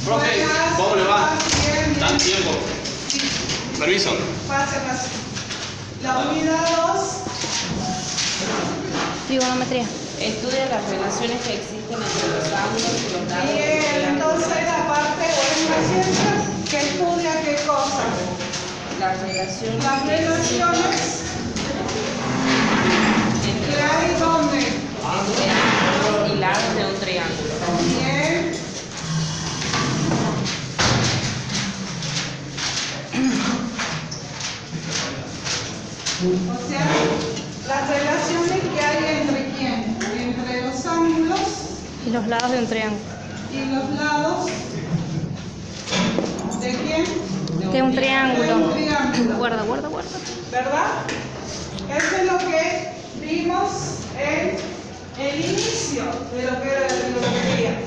Profe, ¿cómo le va? Bien, ¿Dan tiempo? Permiso. Pase. La unidad 2. Trigonometría. Estudia las relaciones que existen entre los ángulos y los lados. Bien, entonces la parte o es una ciencia que estudia qué cosa. Las relaciones. Las relaciones que hay donde. Entre ángulos y lados de un triángulo. Bien. O sea, las relaciones que hay entre quién, entre los ángulos Y los lados de un triángulo. y los lados de quién, De un triángulo. de un triángulo, Guarda. ¿verdad? Eso es lo que vimos en el inicio de lo que era la trigonometría,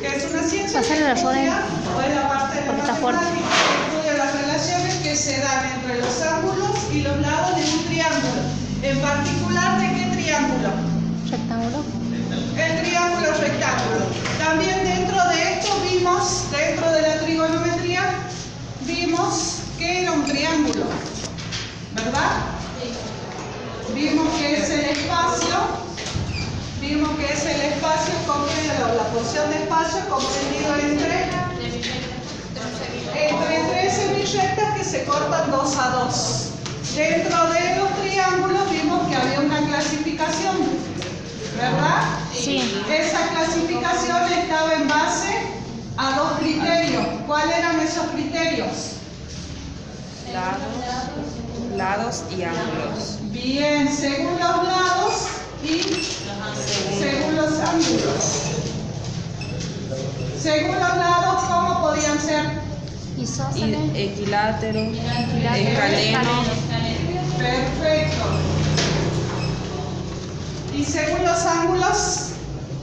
que es una ciencia que Pasale la estudia, o es la parte de la porque está fuerte. matemática que estudia las relaciones que se dan entre los ángulos y los lados de un triángulo. En particular, ¿de qué triángulo? Rectángulo. El triángulo rectángulo. También dentro de esto vimos, dentro de la trigonometría, vimos que era un triángulo, ¿verdad? Vimos que es el espacio, la porción de espacio comprendido entre tres semirrectas que se cortan 2 a 2. Dentro de los triángulos vimos que había una clasificación, ¿verdad? Sí. Esa clasificación estaba en base a 2 criterios. ¿Cuáles eran esos criterios? Lados y ángulos. Bien, según los lados y según los ángulos. Según los lados, ¿cómo podían ser? Isósceles. Equilátero, Equilátero, escaleno, Perfecto. Y según los ángulos,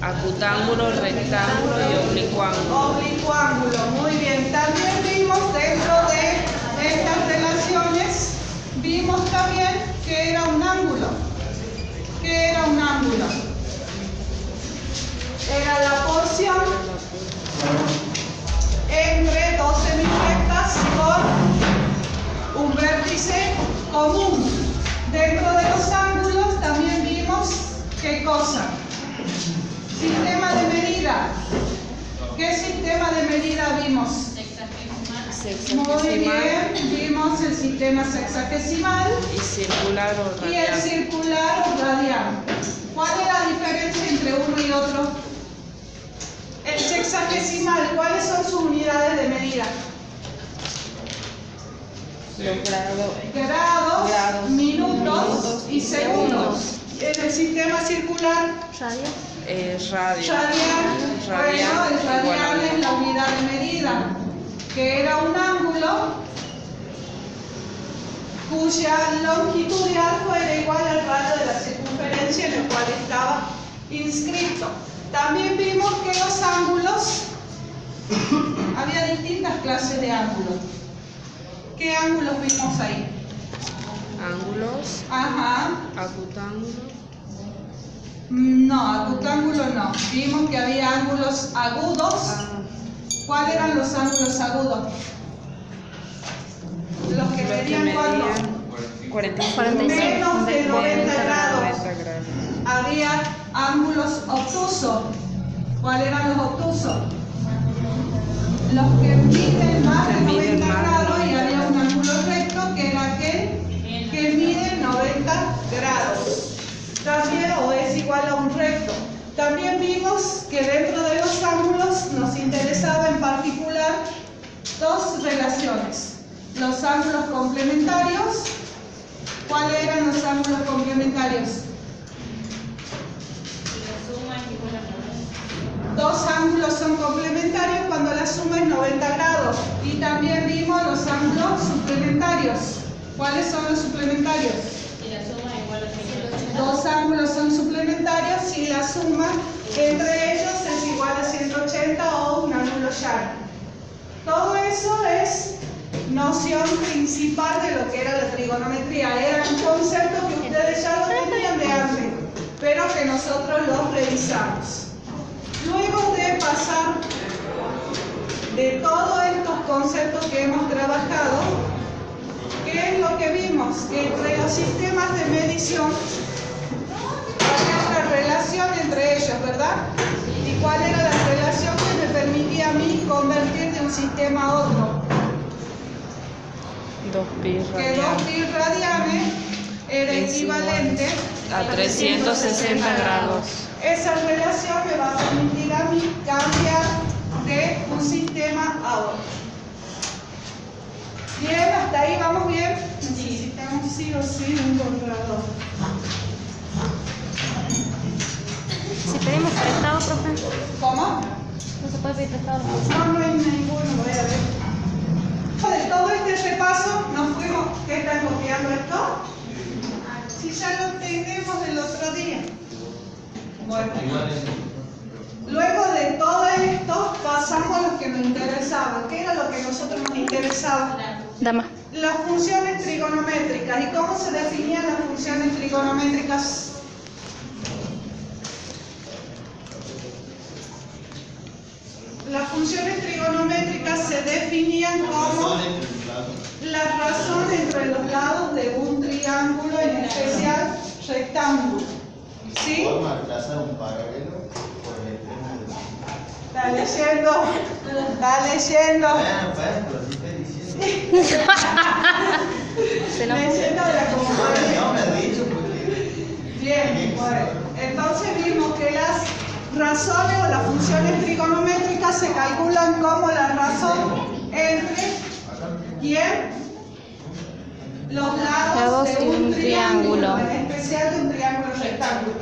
acutángulo, rectángulo y oblicuángulo. oblicuángulo. Muy bien. También vimos dentro de estas relaciones, vimos también que era un ángulo. ¿Qué era un ángulo? Era la porción entre 2 semirrectas con un vértice común. Dentro de los ángulos también vimos ¿qué cosa? Sistema de medida. ¿Qué sistema de medida vimos? Muy bien, vimos el sistema sexagesimal Y circular o y el radial. circular o radial. ¿Cuál es la diferencia entre uno y otro? El sexagesimal, ¿cuáles son sus unidades de medida? Los Grados, Grados, minutos minutos y segundos. En el sistema circular, Radio. radio. radial, bueno, el radial es la unidad de medida, que era un ángulo cuya longitud de arco era igual al radio de la circunferencia en el cual estaba inscrito. También vimos que los ángulos, había distintas clases de ángulos. ¿Qué ángulos vimos ahí? Ángulos, Ajá. acutángulo, No, acutángulo no. Vimos que había ángulos agudos. ¿Cuáles eran los ángulos agudos? Los que medían cuánto? 45 Menos de 90 grados. 90 grados. Había ángulos obtusos. ¿Cuáles eran los obtusos? Los que miden más de 90 grados, y había un ángulo recto que era aquel que mide 90 grados. También, o es igual a un recto. También vimos que dentro de los ángulos nos interesaba en particular 2 relaciones. Los ángulos complementarios. ¿Cuáles eran los ángulos complementarios? 2 ángulos son complementarios cuando la suma es 90 grados. Y también vimos los ángulos suplementarios. ¿Cuáles son los suplementarios? 2 ángulos son suplementarios si la suma entre ellos es igual a 180 o un ángulo llano. Todo eso es noción principal de lo que era la trigonometría. Era un concepto que ustedes ya lo tenían de antes, pero que nosotros lo revisamos. Luego repasar de todos estos conceptos que hemos trabajado, ¿qué es lo que vimos? Que entre los sistemas de medición había una relación entre ellos, ¿verdad? ¿Y cuál era la relación que me permitía a mí convertir de un sistema a otro? 2pi Que 2pi radianes era equivalente a 360 grados. Esa relación me va a permitir a mí cambiar de un sistema a otro. Bien, hasta ahí vamos bien. Necesitamos sí o sí un controlador. Si pedimos prestado, profe, ¿Cómo? no se puede pedir prestado. No hay ninguno, voy a ver. De todo este repaso nos fuimos. ¿Qué están copiando esto? Si ya lo entendemos del otro día. Bueno. Luego de todo esto pasamos a lo que nos interesaba. ¿Qué era lo que a nosotros nos interesaba? Dama. Las funciones trigonométricas. ¿Y cómo se definían las funciones trigonométricas? Las funciones trigonométricas se definían como la razón entre los lados de un triángulo, en especial rectángulo. ¿Sí? Forma de trazar un paralelo por el extremo del... Está leyendo. Está leyendo. Bueno, pero si estoy diciendo... Se nos... Leyendo de la computadora. No me has dicho porque... Bien, bueno. Entonces vimos que las razones o las funciones trigonométricas se calculan como la razón entre ¿quién? Los lados de un triángulo, en especial de un triángulo rectángulo.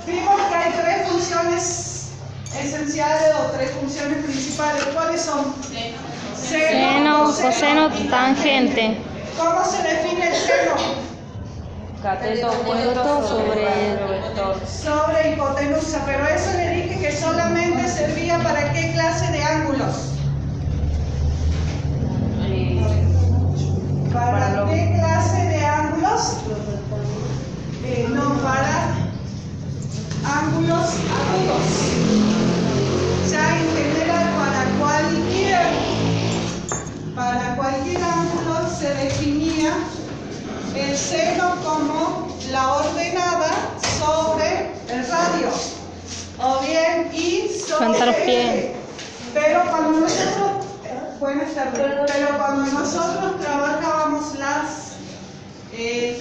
Vimos que hay tres funciones esenciales o tres funciones principales. ¿Cuáles son? Seno, coseno, tangente. ¿Cómo se define el seno? Cateto opuesto sobre el vector. Sobre hipotenusa, pero eso le dije que solamente servía para qué clase de ángulos. ¿Para qué clase de ángulos? No, para ángulos agudos. Ya en general para cualquier ángulo se definía el seno como la ordenada sobre el radio, o bien y sobre Levanta los el pies. eje. Pero cuando nosotros, buenas tardes, pero cuando nosotros trabajábamos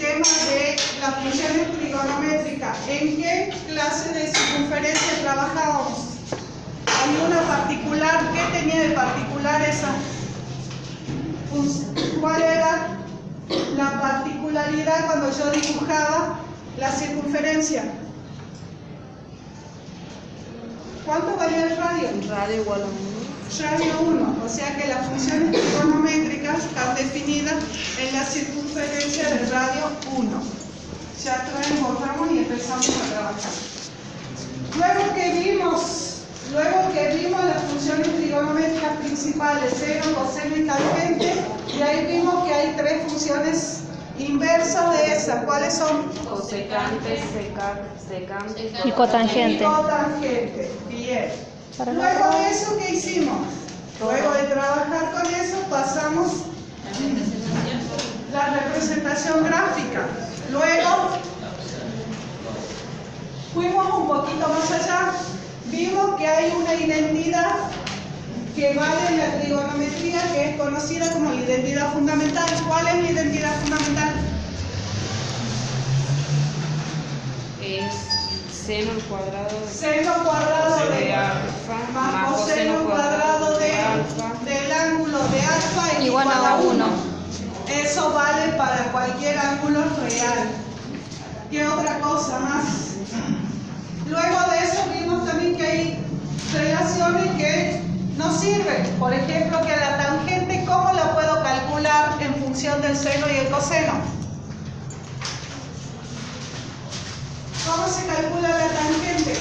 temas de las funciones trigonométricas, ¿en qué clase de circunferencia trabajábamos? Hay una particular, ¿qué tenía de particular esa? ¿Cuál era la particularidad cuando yo dibujaba la circunferencia? ¿Cuánto valía el radio? Radio igual a 1. Radio 1, o sea que las funciones trigonométricas están definidas en la circunferencia del radio 1. Ya borramos y empezamos a trabajar. Luego que vimos las funciones trigonométricas principales, seno, coseno y tangente, y ahí vimos que hay tres funciones inversas de esas. ¿Cuáles son? Cosecante, secante Y cotangente. Y cotangente. Bien. Para la Luego otra. de eso, ¿qué hicimos? Luego de trabajar con eso, pasamos la representación gráfica. Luego fuimos un poquito más allá. Vimos que hay una identidad que vale en la trigonometría, que es conocida como la identidad fundamental. ¿Cuál es la identidad fundamental? es seno al cuadrado Seno cuadrado de de alfa más coseno cuadrado del ángulo de alfa es Igual a 1. Eso vale para cualquier ángulo real. ¿Qué otra cosa más? Luego de eso vimos también que hay relaciones que nos sirven. Por ejemplo, que la tangente, ¿cómo la puedo calcular en función del seno y el coseno? ¿Cómo se calcula la tangente?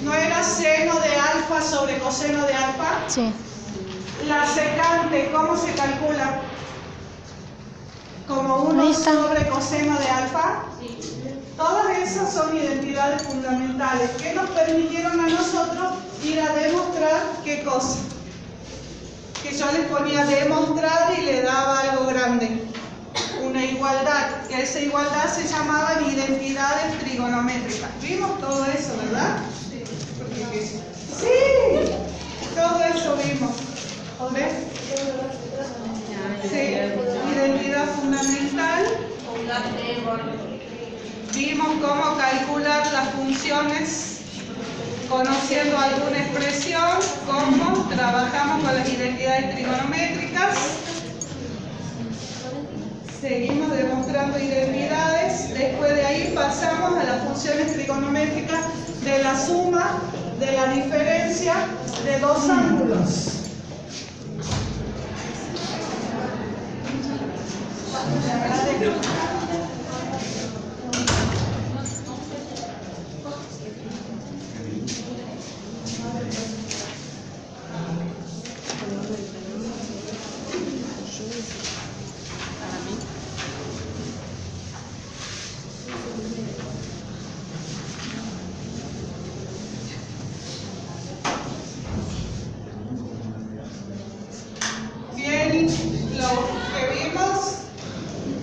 ¿No era seno de alfa sobre coseno de alfa? Sí. La secante, ¿cómo se calcula? ¿Como 1 Ahí está. sobre coseno de alfa? Todas esas son identidades fundamentales que nos permitieron a nosotros ir a demostrar qué cosa. Que yo les ponía demostrar y le daba algo grande, una igualdad, que esa igualdad se llamaban identidades trigonométricas. ¿Vimos todo eso, verdad? Sí, todo eso vimos. ¿Ves? Sí, identidad fundamental. Vimos cómo calcular las funciones conociendo alguna expresión, cómo trabajamos con las identidades trigonométricas. Seguimos demostrando identidades. Después de ahí pasamos a las funciones trigonométricas de la suma, de la diferencia de dos ángulos. Bien, lo que vimos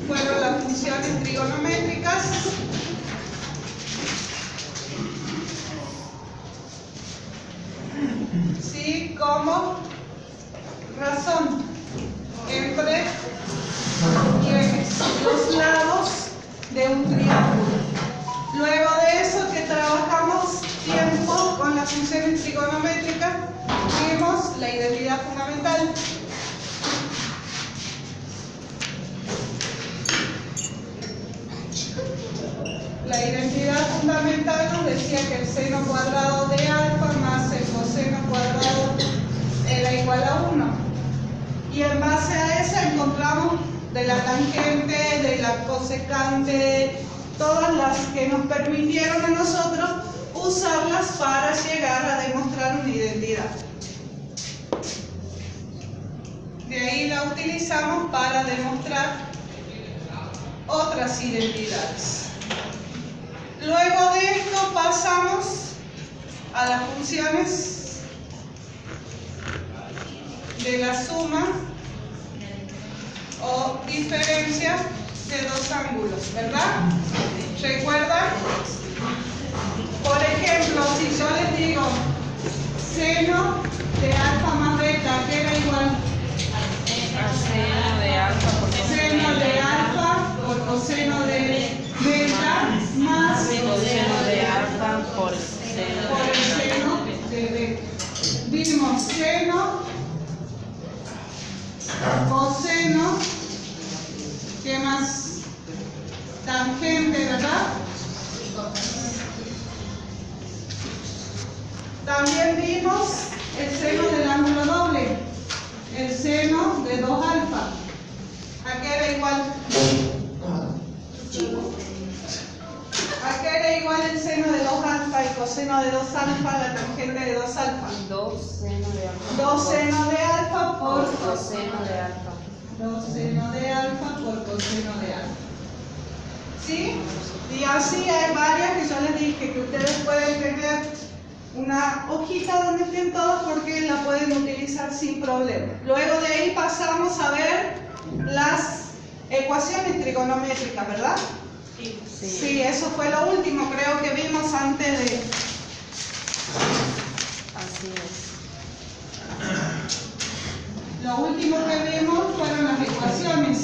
fueron las funciones trigonométricas. Sí, como razón entre los lados de un triángulo. Luego de eso que trabajamos tiempo con las funciones trigonométricas, vimos la identidad fundamental. La identidad fundamental nos decía que el seno cuadrado de alfa más el coseno cuadrado era igual a 1. Y en base a eso encontramos de la tangente, de la cosecante, todas las que nos permitieron a nosotros usarlas para llegar a demostrar una identidad. De ahí la utilizamos para demostrar otras identidades. Luego de esto pasamos a las funciones de la suma o diferencia de dos ángulos, ¿verdad? ¿Recuerdan? Por ejemplo, si yo les digo seno de alfa más beta, ¿qué era igual? Seno de alfa por Seno de alfa por coseno de beta más coseno de alfa por el seno seno de beta. Vimos seno, coseno, ¿qué más? Tangente, ¿verdad? También vimos el seno del ángulo doble, el seno de 2 alfa. ¿A qué era igual? ¿A qué era igual el seno de 2 alfa y coseno de 2 alfa, la tangente de 2 alfa? 2 seno de alfa. 2 seno de alfa por coseno de alfa. 2 seno de alfa por coseno de alfa. ¿Sí? Y así hay varias que yo les dije que ustedes pueden tener una hojita donde estén todos porque la pueden utilizar sin problema. Luego de ahí pasamos a ver las ecuaciones trigonométricas, ¿verdad? Sí, eso fue lo último, creo que vimos antes de... Así es. Lo último que vimos fueron las ecuaciones.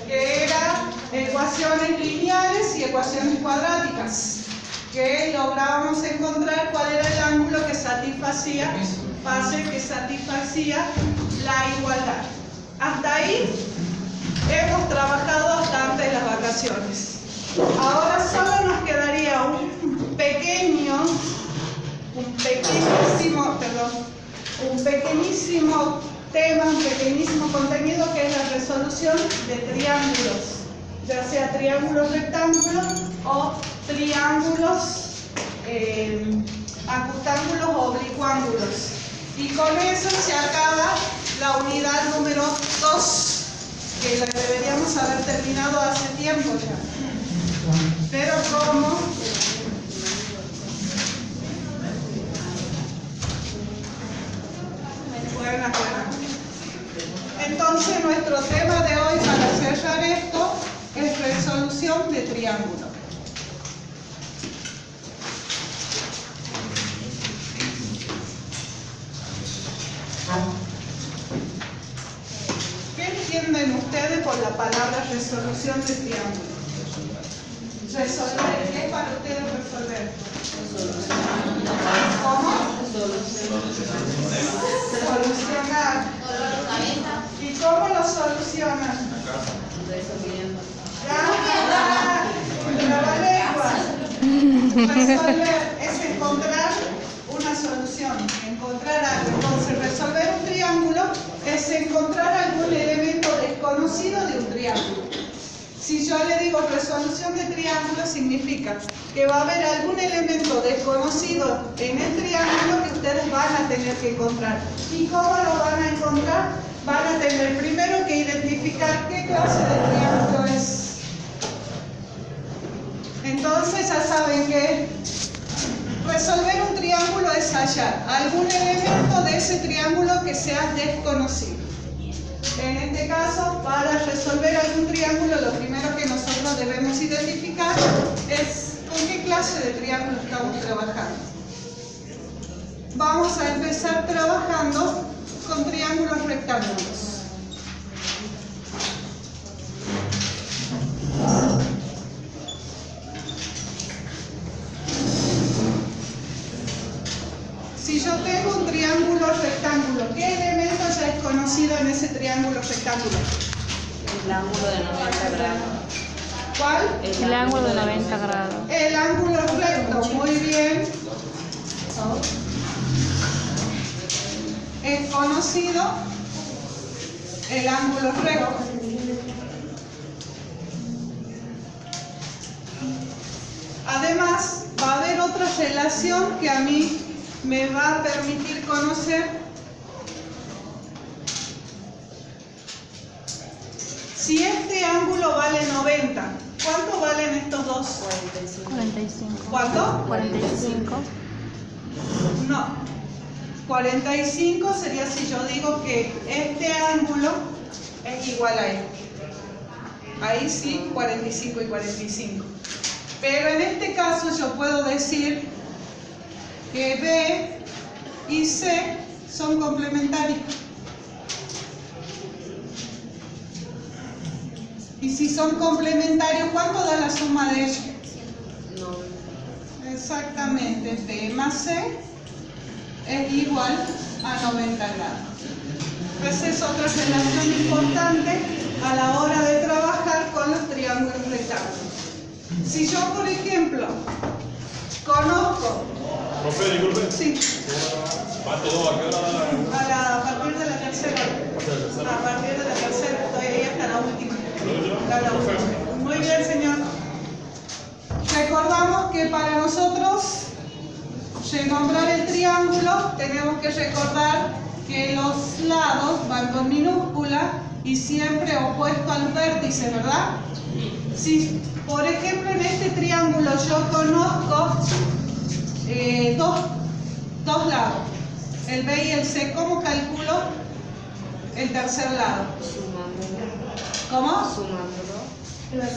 Que eran ecuaciones lineales y ecuaciones cuadráticas. Que lográbamos encontrar cuál era el ángulo que satisfacía la igualdad. Hasta ahí hemos trabajado hasta antes de las vacaciones. Ahora solo nos quedaría un pequeñísimo tema, un pequeñísimo contenido que es la resolución de triángulos, ya sea triángulos rectángulos o triángulos acutángulos o oblicuángulos. Y con eso se acaba la unidad número 2. que la deberíamos haber terminado hace tiempo ya. Pero como buena. Entonces nuestro tema de hoy para cerrar esto es resolución de triángulo. ¿Qué entienden ustedes por la palabra resolución de triángulo? Resolver, ¿qué es para ustedes resolver? ¿Cómo? Solucionar. ¿Y cómo lo solucionan? Resolver es encontrar una solución, encontrar algo. Entonces, resolver un triángulo es encontrar algún elemento desconocido de un triángulo. Si yo le digo resolución de triángulo, significa que va a haber algún elemento desconocido en el triángulo que ustedes van a tener que encontrar. ¿Y cómo lo van a encontrar? Van a tener primero que identificar qué clase de triángulo es. Entonces ya saben que resolver un triángulo es hallar algún elemento de ese triángulo que sea desconocido. En este caso, para resolver algún triángulo, lo primero que nosotros debemos identificar es con qué clase de triángulo estamos trabajando. Vamos a empezar trabajando con triángulos rectángulos. Si yo tengo un triángulo rectángulo, ¿qué elemento ya es conocido en ese triángulo rectángulo? El ángulo de 90 grados. ¿Cuál? El ángulo de 90 grados. El ángulo recto, muy bien. Es conocido el ángulo recto. Además, va a haber otra relación que a mí me va a permitir conocer si este ángulo vale 90. ¿Cuánto valen estos dos? 45. ¿Cuánto? 45. No. 45 sería si yo digo que este ángulo es igual a este. Ahí sí, 45 y 45. Pero en este caso yo puedo decir que B y C son complementarios. Y si son complementarios, ¿cuánto da la suma de ellos? No. Exactamente, B más C es igual a 90 grados. Esa es otra relación importante a la hora de trabajar con los triángulos rectángulos. Si yo, por ejemplo, conozco... Profe, disculpe. Sí. ¿Cuánto a qué hora? A partir de la tercera. A partir de la tercera, estoy ahí hasta la última. La última. Muy bien, señor. Recordamos que para nosotros renombrar el triángulo tenemos que recordar que los lados van con minúscula y siempre opuesto a los vértices, ¿verdad? Si, por ejemplo, en este triángulo yo conozco dos lados, el B y el C, ¿cómo calculo el tercer lado? Sumándolo. ¿Cómo? Sumándolo. La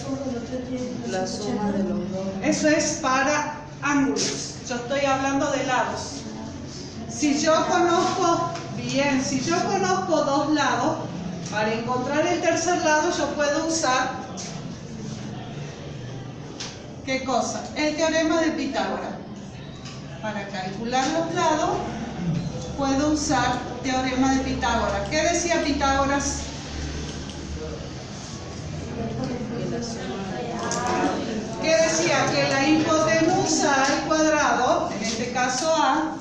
suma de los dos. Eso es para ángulos. Yo estoy hablando de lados. Si yo conozco, bien, si yo conozco dos lados, para encontrar el tercer lado yo puedo usar, ¿qué cosa? El teorema de Pitágoras. Para calcular los lados, puedo usar teorema de Pitágoras. ¿Qué decía Pitágoras? ¿Qué decía? Que la hipotenusa al cuadrado, en este caso A,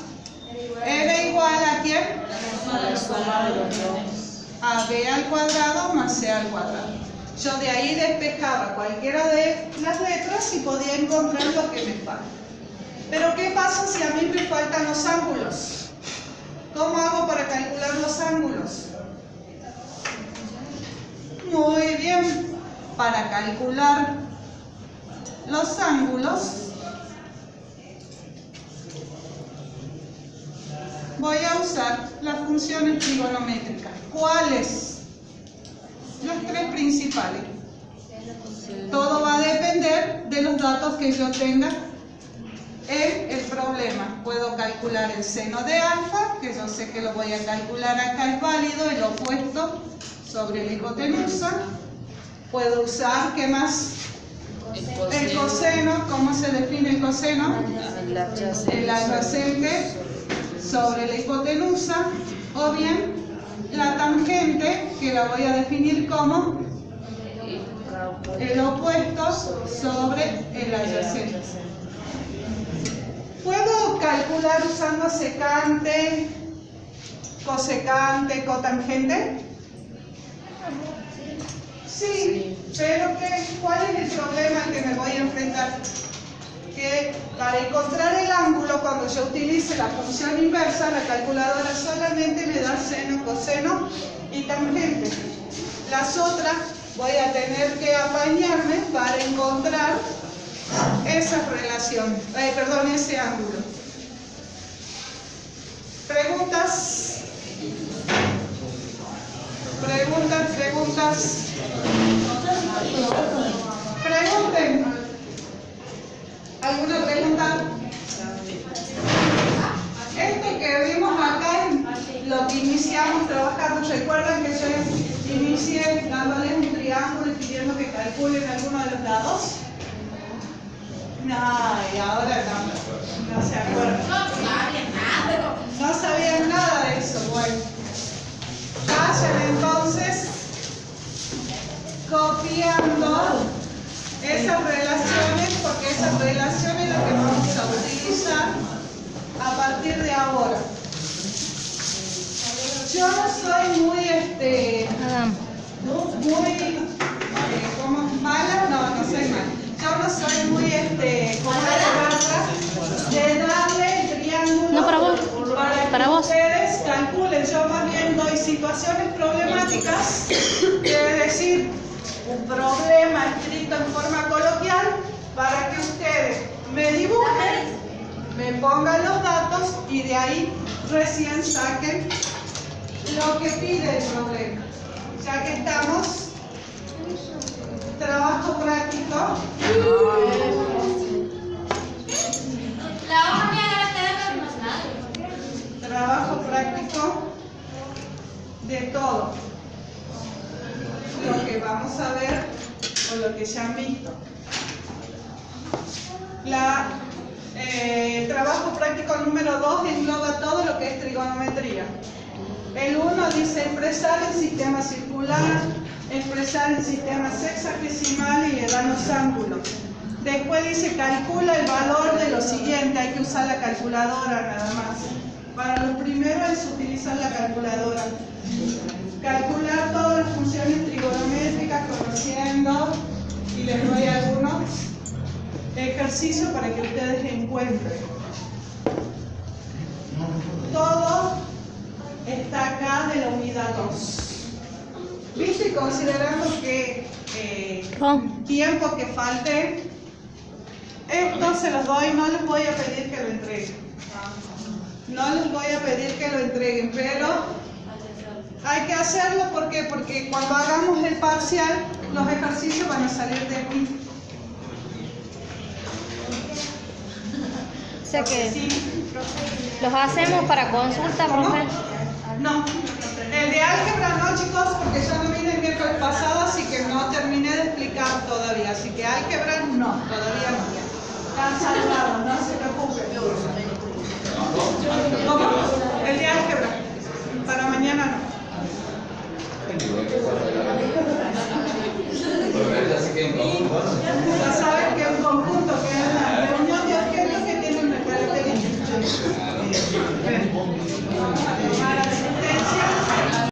era igual a ¿quién? La suma de los dos. A B al cuadrado más C al cuadrado. Yo de ahí despejaba cualquiera de las letras y podía encontrar lo que me falta. Pero ¿qué pasa si a mí me faltan los ángulos? ¿Cómo hago para calcular los ángulos? Muy bien. Para calcular los ángulos, voy a usar las funciones trigonométricas. ¿Cuáles? Las tres principales. Todo va a depender de los datos que yo tenga en el problema. Puedo calcular el seno de alfa, que yo sé que lo voy a calcular acá, es válido, el opuesto sobre la hipotenusa. Puedo usar, ¿qué más? El coseno. ¿Cómo se define el coseno? El adyacente sobre la hipotenusa. O bien la tangente, que la voy a definir como el opuesto sobre el adyacente. ¿Puedo calcular usando secante, cosecante, cotangente? Sí, pero ¿cuál es el problema al que me voy a enfrentar? Que para encontrar el ángulo, cuando yo utilice la función inversa, la calculadora solamente me da seno, coseno y tangente. Las otras voy a tener que apañarme para encontrar esa relación, ese ángulo. ¿Preguntas? ¿Preguntas? Pregunten. ¿Alguna pregunta? Esto que vimos acá es lo que iniciamos trabajando. ¿Recuerdan que yo inicié dándoles un triángulo y pidiendo que calculen alguno de los lados? No, y ahora no se acuerdan. No sabían nada de eso. Bueno, vayan entonces copiando esas relaciones, porque esas relaciones es lo que vamos a utilizar a partir de ahora. Yo no soy muy ¿cómo? ¿Mala? No soy mala. Yo no soy muy como de darle el triángulo No, para que vos. ustedes calculen. Yo más bien doy situaciones problemáticas, es decir, un problema escrito en forma coloquial para que ustedes me dibujen, me pongan los datos y de ahí recién saquen lo que pide el problema. Ya que estamos, trabajo práctico. Trabajo práctico de todo lo que vamos a ver o lo que ya han visto. Trabajo práctico número 2 engloba todo lo que es trigonometría. El 1 dice expresar el sistema circular, expresar el sistema sexagesimal y dar los ángulos. Después dice calcula el valor de lo siguiente, hay que usar la calculadora nada más. Para los primeros es utilizar la calculadora. Calcular todas las funciones trigonométricas conociendo, y les doy algunos ejercicios para que ustedes encuentren. Todo está acá de la unidad 2. ¿Viste? Considerando que tiempo que falte, esto se los doy, no les voy a pedir que lo entreguen. No les voy a pedir que lo entreguen, pero hay que hacerlo porque cuando hagamos el parcial, los ejercicios van a salir de aquí. O sea que Sí. los hacemos para consulta, ¿Cómo? profe. No, el de álgebra no, chicos, porque yo no vine el miércoles pasado, así que no terminé de explicar todavía. Así que álgebra no, todavía no. Están salvados, no se preocupen.